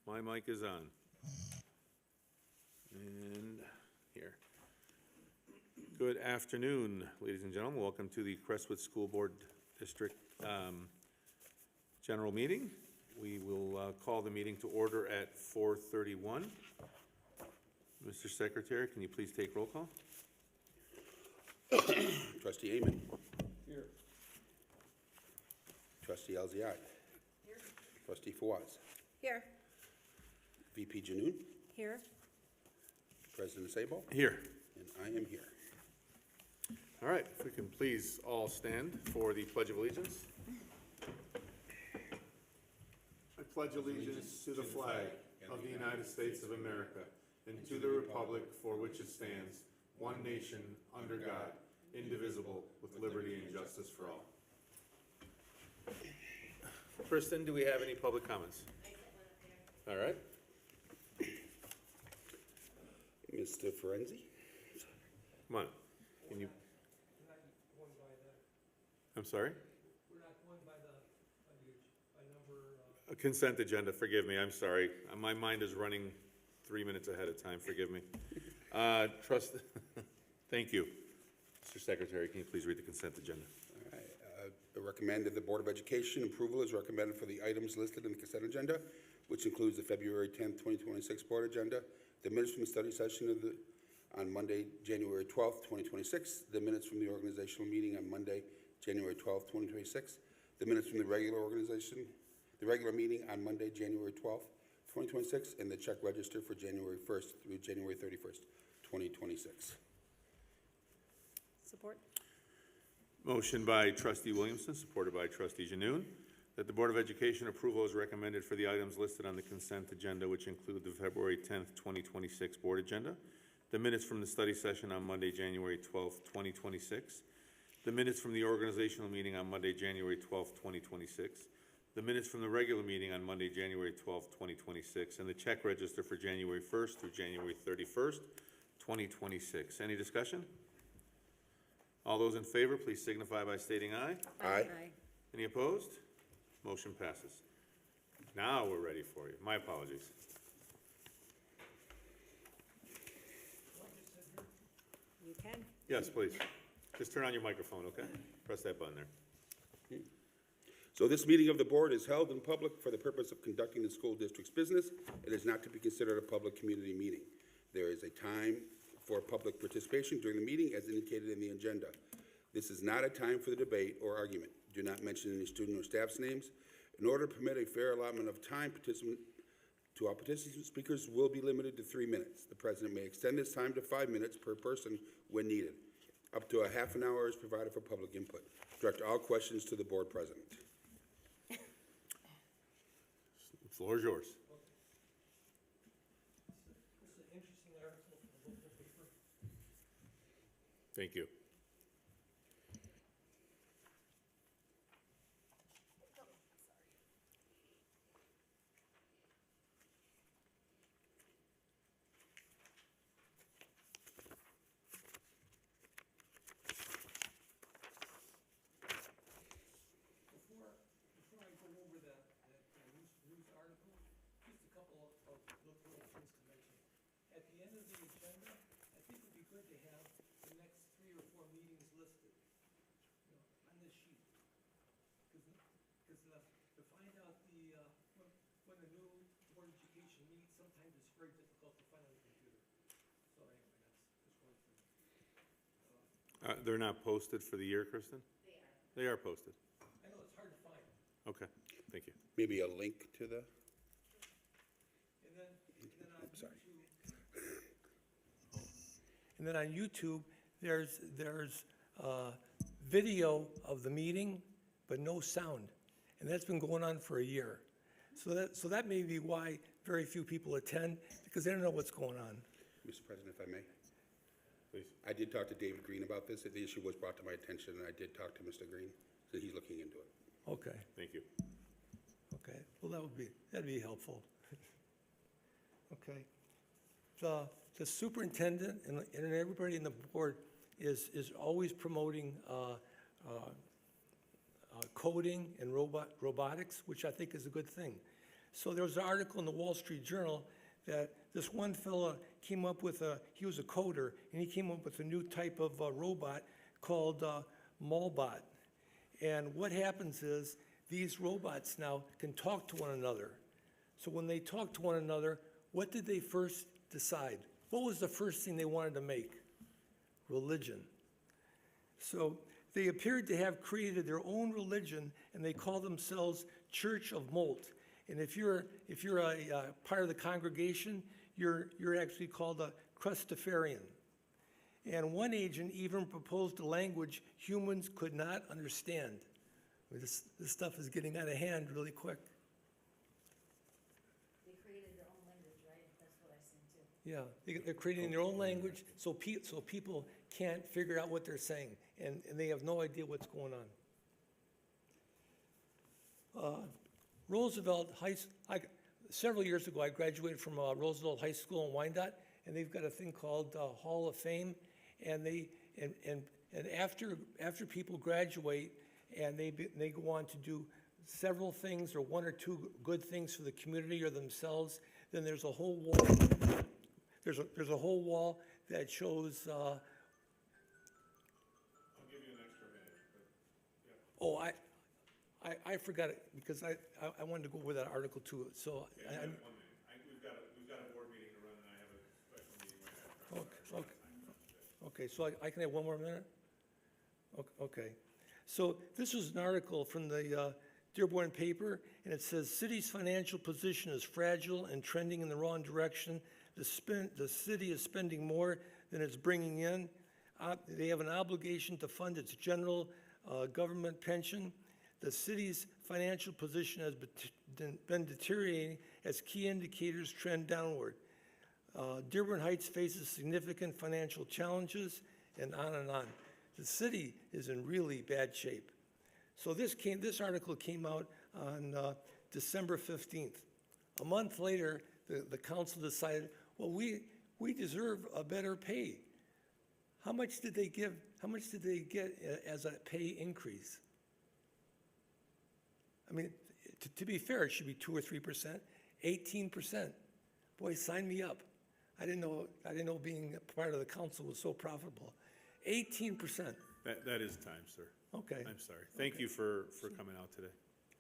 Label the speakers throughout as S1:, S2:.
S1: My mic is on. And here. Good afternoon, ladies and gentlemen. Welcome to the Crestwood School Board District General Meeting. We will call the meeting to order at 4:31. Mr. Secretary, can you please take roll call?
S2: Trustee Amon. Here. Trustee Elziad. Here. Trustee Fawaz.
S3: Here.
S2: VP Janoon.
S3: Here.
S2: President Sabo.
S1: Here.
S2: And I am here.
S1: All right, if we can please all stand for the Pledge of Allegiance. I pledge allegiance to the flag of the United States of America and to the republic for which it stands, one nation, under God, indivisible, with liberty and justice for all. Kristen, do we have any public comments? All right.
S2: Mr. Ferenzi.
S1: Come on. Can you? I'm sorry?
S4: We're not going by number.
S1: A consent agenda, forgive me, I'm sorry. My mind is running 3 minutes ahead of time, forgive me. Thank you. Mr. Secretary, can you please read the consent agenda?
S2: All right. Recommended the Board of Education approval is recommended for the items listed in the consent agenda, which includes the February 10th, 2026 board agenda, the minutes from the study session on Monday, January 12th, 2026, the minutes from the organizational meeting on Monday, January 12th, 2026, the minutes from the regular meeting on Monday, January 12th, 2026, and the check register for January 1st through January 31st, 2026.
S3: Support.
S1: Motion by Trustee Williamson, supported by Trustee Janoon, that the Board of Education approval is recommended for the items listed on the consent agenda, which include the February 10th, 2026 board agenda, the minutes from the study session on Monday, January 12th, 2026, the minutes from the organizational meeting on Monday, January 12th, 2026, the minutes from the regular meeting on Monday, January 12th, 2026, and the check register for January 1st through January 31st, 2026. Any discussion? All those in favor, please signify by stating aye.
S2: Aye.
S1: Any opposed? Motion passes. Now we're ready for you. My apologies.
S3: You can.
S1: Yes, please. Just turn on your microphone, okay? Press that button there.
S2: So this meeting of the board is held in public for the purpose of conducting the school district's business. It is not to be considered a public community meeting. There is a time for public participation during the meeting as indicated in the agenda. This is not a time for the debate or argument. Do not mention any student or staff's names. In order to permit a fair allotment of time, all participant speakers will be limited to 3 minutes. The president may extend this time to 5 minutes per person when needed. Up to a half an hour is provided for public input. Direct all questions to the board president.
S1: The floor is yours.
S4: This is an interesting article from the local paper.
S1: Thank you.
S4: Before I go over that news article, just a couple of little things to mention. At the end of the agenda, I think it would be good to have the next 3 or 4 meetings listed, on this sheet. Because to find out when the new board of education meets, sometimes it's very difficult to find on the computer. So anyway, that's just one thing.
S1: They're not posted for the year, Kristen? They are posted.
S4: I know it's hard to find.
S1: Okay, thank you.
S2: Maybe a link to the,
S4: And then on
S2: sorry.
S4: YouTube. And then on YouTube, there's video of the meeting, but no sound. And that's been going on for a year. So that may be why very few people attend, because they don't know what's going on.
S2: Mr. President, if I may.
S1: Please.
S2: I did talk to David Green about this. The issue was brought to my attention, and I did talk to Mr. Green, so he's looking into it.
S4: Okay,
S1: Thank you.
S4: okay. Well, that'd be helpful. Okay. The superintendent and everybody in the board is always promoting coding and robotics, which I think is a good thing. So there was an article in the Wall Street Journal that this one fella came up with he was a coder, and he came up with a new type of robot called Mallbot. And what happens is these robots now can talk to one another. So when they talk to one another, what did they first decide? What was the first thing they wanted to make? Religion. So they appeared to have created their own religion, and they call themselves Church of Molt. And if you're a part of the congregation, you're actually called a Crestafarian. And one agent even proposed a language humans could not understand. I mean, this stuff is getting out of hand really quick.
S5: They created their own language, right? That's what I seen too.
S4: Yeah, they're creating their own language, so people can't figure out what they're saying, and they have no idea what's going on. Roosevelt several years ago, I graduated from Roosevelt High School in Wyandotte, and they've got a thing called Hall of Fame, and after people graduate and they go on to do several things or one or two good things for the community or themselves, then there's a whole wall. There's a whole wall that shows.
S1: I'll give you an extra minute, but, yeah.
S4: Oh, I forgot it because I wanted to go over that article too. So
S1: Yeah, you have 1 minute. We've got a board meeting to run, and I have a special meeting right after.
S4: Okay, so I can have 1 more minute? Okay. So this was an article from the Dearborn paper, and it says, city's financial position is fragile and trending in the wrong direction. The city is spending more than it's bringing in. They have an obligation to fund its general government pension. The city's financial position has been deteriorating as key indicators trend downward. Dearborn Heights faces significant financial challenges, and on and on. The city is in really bad shape. So this article came out on December 15th. A month later, the council decided, well, we deserve a better pay. How much did they give? How much did they get as a pay increase? I mean, to be fair, it should be 2 or 3%, 18%. Boy, sign me up. I didn't know being a part of the council was so profitable. 18%.
S1: That is time, sir.
S4: Okay.
S1: I'm sorry. Thank you for coming out today.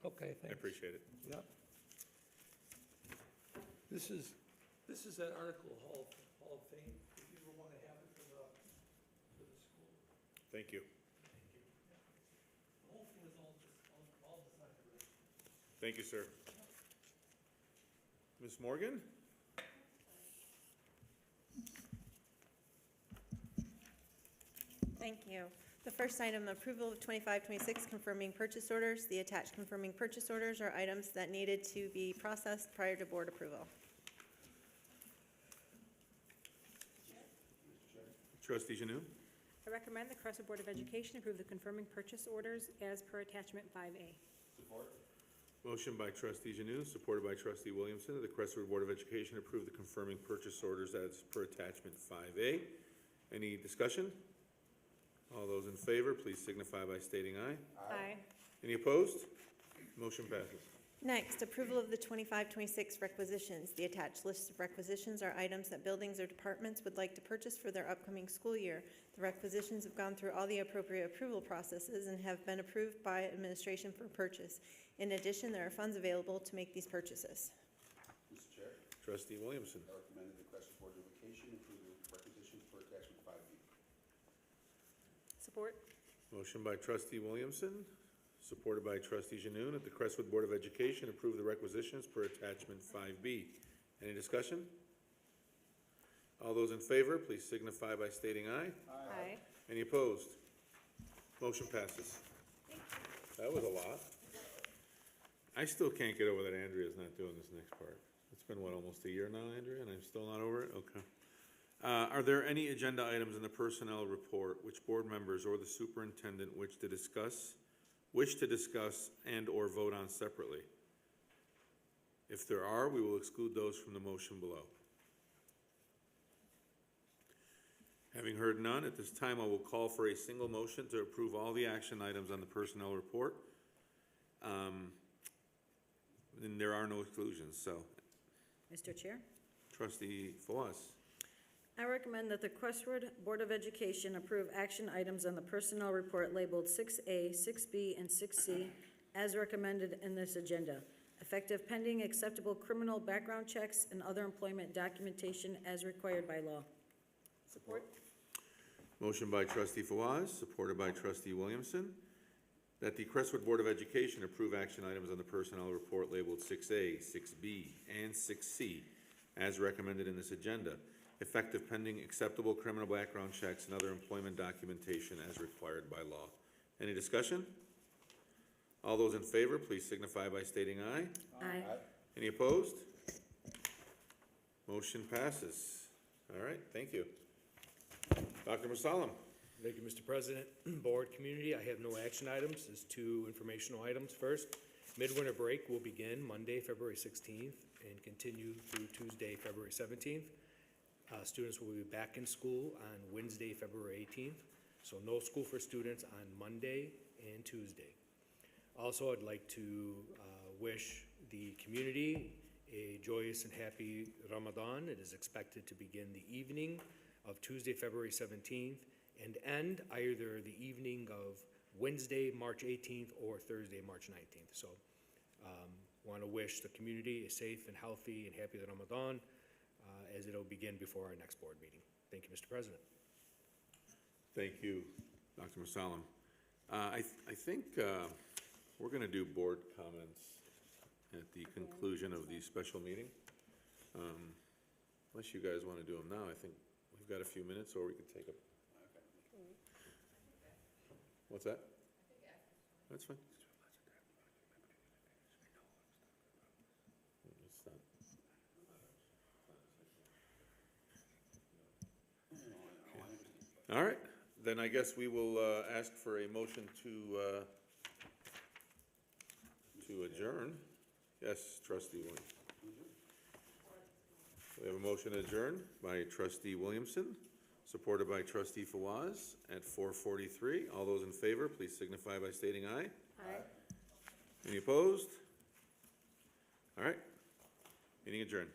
S4: Okay,
S1: I
S4: thanks.
S1: appreciate it.
S4: Yep. This is that article, Hall of Fame, if you ever want to have it for the school.
S1: Thank you.
S4: The whole thing is all designed already.
S1: Thank you, sir. Ms. Morgan?
S6: Thank you. The first item, approval of 25-26 confirming purchase orders. The attached confirming purchase orders are items that needed to be processed prior to board approval.
S1: Trustee Janeau?
S3: I recommend the Crestwood Board of Education approve the confirming purchase orders as per attachment 5A.
S1: Motion by trustee Janeau, supported by trustee Williamson, that the Crestwood Board of Education approve the confirming purchase orders as per attachment 5A. Any discussion? All those in favor, please signify by stating aye.
S3: Aye.
S1: Any opposed? Motion passes.
S6: Next, approval of the 25-26 requisitions. The attached list of requisitions are items that buildings or departments would like to purchase for their upcoming school year. The requisitions have gone through all the appropriate approval processes and have been approved by administration for purchase. In addition, there are funds available to make these purchases.
S2: Mr. Chair,
S1: Trustee Williamson.
S2: I recommend that the Crestwood Board of Education approve the requisitions for attachment 5B.
S3: Support.
S1: Motion by trustee Williamson, supported by trustee Janeau, that the Crestwood Board of Education approve the requisitions per attachment 5B. Any discussion? All those in favor, please signify by stating aye.
S3: Aye.
S1: Any opposed? Motion passes. That was a lot. I still can't get over that Andrea's not doing this next part. It's been, what, almost a year now, Andrea, and I'm still not over it? Okay. Are there any agenda items in the personnel report which board members or the superintendent wish to discuss and/or vote on separately? If there are, we will exclude those from the motion below. Having heard none, at this time I will call for a single motion to approve all the action items on the personnel report. and there are no exclusions, so.
S7: Mr. Chair,
S1: Trustee Fawaz.
S7: I recommend that the Crestwood Board of Education approve action items on the personnel report labeled 6A, 6B, and 6C as recommended in this agenda, effective pending acceptable criminal background checks and other employment documentation as required by law.
S3: Support.
S1: Motion by trustee Fawaz, supported by trustee Williamson, that the Crestwood Board of Education approve action items on the personnel report labeled 6A, 6B, and 6C as recommended in this agenda, effective pending acceptable criminal background checks and other employment documentation as required by law. Any discussion? All those in favor, please signify by stating aye.
S7: Aye.
S1: Any opposed? Motion passes. All right, thank you. Dr. Masalam.
S8: Thank you, Mr. President. Board, community, I have no action items. There's two informational items. First, midwinter break will begin Monday, February 16th, and continue through Tuesday, February 17th. Students will be back in school on Wednesday, February 18th, so no school for students on Monday and Tuesday. Also, I'd like to wish the community a joyous and happy Ramadan. It is expected to begin the evening of Tuesday, February 17th, and end either the evening of Wednesday, March 18th, or Thursday, March 19th. So, want to wish the community a safe and healthy and happy Ramadan as it'll begin before our next board meeting. Thank you, Mr. President.
S1: Thank you, Dr. Masalam. I think we're going to do board comments at the conclusion of the special meeting. Unless you guys want to do them now, I think we've got a few minutes, or we could take a. What's that? That's fine. It's not- All right, then I guess we will ask for a motion to adjourn. Yes, trustee Williams. We have a motion to adjourn by trustee Williamson, supported by trustee Fawaz at 4:43. All those in favor, please signify by stating aye.
S3: Aye.
S1: Any opposed? All right, meeting adjourned.